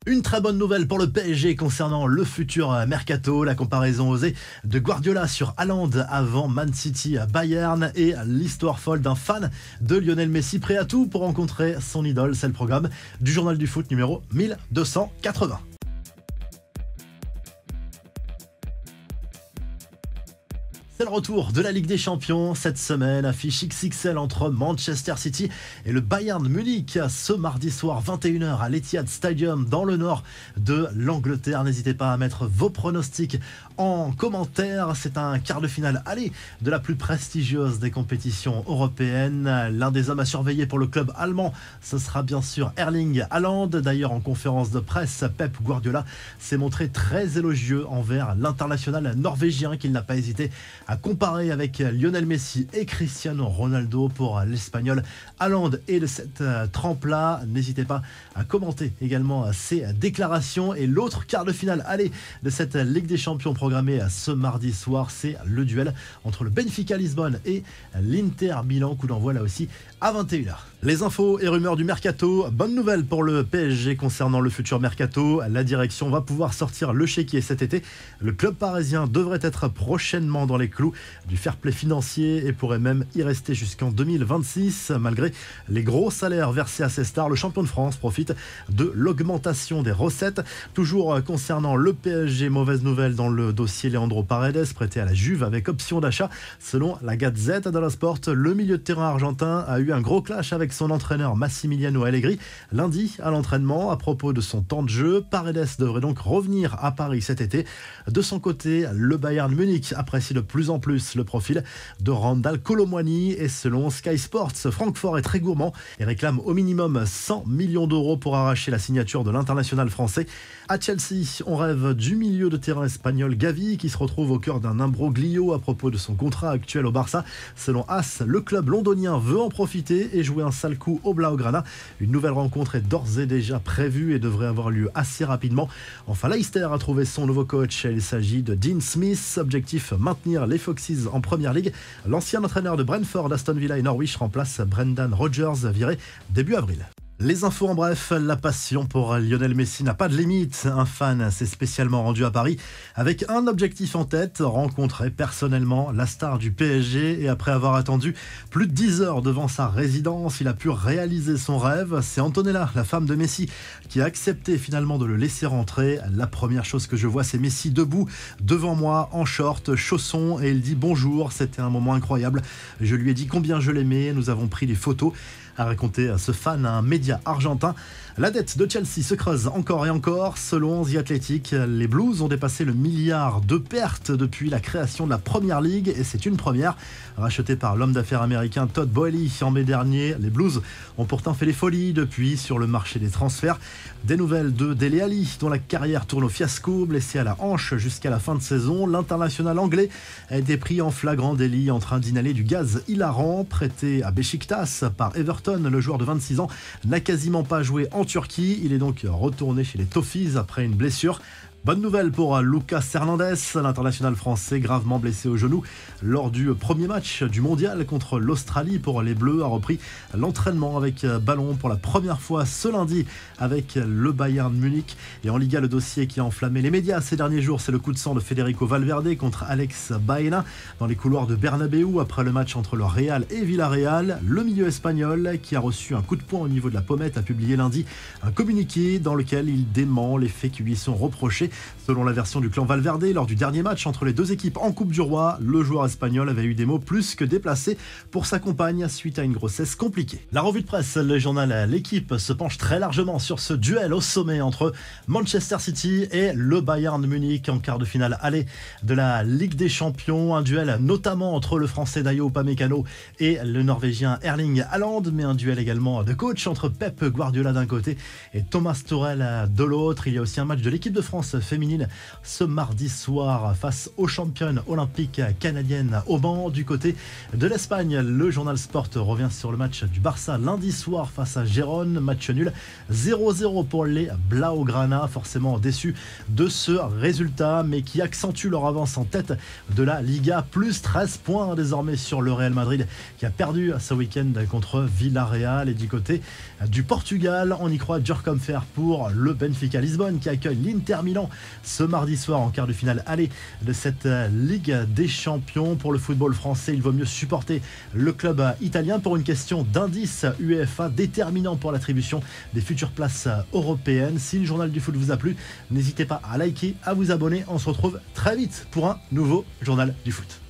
Une très bonne nouvelle pour le PSG concernant le futur mercato, la comparaison osée de Guardiola sur Haaland avant Man City à Bayern et l'histoire folle d'un fan de Lionel Messi prêt à tout pour rencontrer son idole. C'est le programme du Journal du Foot numéro 1280. C'est le retour de la Ligue des Champions cette semaine, affiche XXL entre Manchester City et le Bayern Munich ce mardi soir 21h à l'Etihad Stadium dans le nord de l'Angleterre. N'hésitez pas à mettre vos pronostics en commentaire. C'est un quart de finale aller de la plus prestigieuse des compétitions européennes. L'un des hommes à surveiller pour le club allemand, ce sera bien sûr Erling Haaland. D'ailleurs, en conférence de presse, Pep Guardiola s'est montré très élogieux envers l'international norvégien qu'il n'a pas hésité à comparer avec Lionel Messi et Cristiano Ronaldo. Pour l'Espagnol, Haaland est de cette trempe-là. N'hésitez pas à commenter également ces déclarations. Et l'autre quart de finale aller de cette Ligue des Champions programmée ce mardi soir, c'est le duel entre le Benfica Lisbonne et l'Inter Milan. Coup d'envoi là aussi à 21h. Les infos et rumeurs du mercato. Bonne nouvelle pour le PSG concernant le futur mercato. La direction va pouvoir sortir le chéquier cet été. Le club parisien devrait être prochainement dans les clous du fair play financier et pourrait même y rester jusqu'en 2026. Malgré les gros salaires versés à ses stars, le champion de France profite de l'augmentation des recettes. Toujours concernant le PSG, mauvaise nouvelle dans le dossier Leandro Paredes, prêté à la Juve avec option d'achat. Selon la Gazette dello Sport, le milieu de terrain argentin a eu un gros clash avec son entraîneur Massimiliano Allegri lundi à l'entraînement à propos de son temps de jeu. Paredes devrait donc revenir à Paris cet été. De son côté, le Bayern Munich apprécie de plus en plus le profil de Randal Kolo Muani et selon Sky Sports, Francfort est très gourmand et réclame au minimum 100 millions d'euros pour arracher la signature de l'international français. À Chelsea, on rêve du milieu de terrain espagnol Gavi qui se retrouve au cœur d'un imbroglio à propos de son contrat actuel au Barça. Selon AS, le club londonien veut en profiter et jouer un sale coup au Blaugrana. Une nouvelle rencontre est d'ores et déjà prévue et devrait avoir lieu assez rapidement. Enfin, Leicester a trouvé son nouveau coach. Il s'agit de Dean Smith. Objectif, maintenir les Foxes en Première Ligue. L'ancien entraîneur de Brentford, Aston Villa et Norwich remplace Brendan Rodgers, viré début avril. Les infos en bref, la passion pour Lionel Messi n'a pas de limite. Un fan s'est spécialement rendu à Paris avec un objectif en tête, rencontrer personnellement la star du PSG. Et après avoir attendu plus de 10 heures devant sa résidence, il a pu réaliser son rêve. C'est Antonella, la femme de Messi, qui a accepté finalement de le laisser rentrer. La première chose que je vois, c'est Messi debout devant moi en short, chaussons, et il dit bonjour. C'était un moment incroyable. Je lui ai dit combien je l'aimais. Nous avons pris des photos, a raconté ce fan à un média argentin. La dette de Chelsea se creuse encore et encore. Selon The Athletic, les Blues ont dépassé le milliard de pertes depuis la création de la Première Ligue et c'est une première. Racheté par l'homme d'affaires américain Todd Boehly en mai dernier, les Blues ont pourtant fait les folies depuis sur le marché des transferts. Des nouvelles de Dele Alli, dont la carrière tourne au fiasco, blessé à la hanche jusqu'à la fin de saison. L'international anglais a été pris en flagrant délit en train d'inhaler du gaz hilarant. Prêté à Beşiktaş par Everton, le joueur de 26 ans n'a quasiment pas joué en Turquie. Il est donc retourné chez les Toffees après une blessure. Bonne nouvelle pour Lucas Hernandez, l'international français gravement blessé au genou lors du premier match du mondial contre l'Australie pour les Bleus, a repris l'entraînement avec ballon pour la première fois ce lundi avec le Bayern Munich. Et en Liga, le dossier qui a enflammé les médias ces derniers jours, c'est le coup de sang de Federico Valverde contre Alex Baena dans les couloirs de Bernabéu après le match entre le Real et Villarreal. Le milieu espagnol qui a reçu un coup de poing au niveau de la pommette a publié lundi un communiqué dans lequel il dément les faits qui lui sont reprochés. Selon la version du clan Valverde, lors du dernier match entre les deux équipes en Coupe du Roi, le joueur espagnol avait eu des mots plus que déplacés pour sa compagne suite à une grossesse compliquée. La revue de presse, le journal L'équipe se penche très largement sur ce duel au sommet entre Manchester City et le Bayern Munich en quart de finale aller de la Ligue des Champions. Un duel notamment entre le français Dayo Upamecano et le norvégien Erling Haaland, mais un duel également de coach entre Pep Guardiola d'un côté et Thomas Tuchel de l'autre. Il y a aussi un match de l'équipe de France féminine ce mardi soir face aux championnes olympiques canadiennes au Mans. Du côté de l'Espagne, le journal Sport revient sur le match du Barça lundi soir face à Gérone. Match nul 0-0 pour les Blaugrana, forcément déçus de ce résultat, mais qui accentue leur avance en tête de la Liga. Plus 13 points désormais sur le Real Madrid qui a perdu ce week-end contre Villarreal. Et du côté du Portugal, on y croit dur comme fer pour le Benfica Lisbonne qui accueille l'Inter Milan ce mardi soir en quart de finale aller de cette Ligue des Champions. Pour le football français, il vaut mieux supporter le club italien pour une question d'indice UEFA déterminant pour l'attribution des futures places européennes. Si le journal du foot vous a plu, n'hésitez pas à liker, à vous abonner. On se retrouve très vite pour un nouveau journal du foot.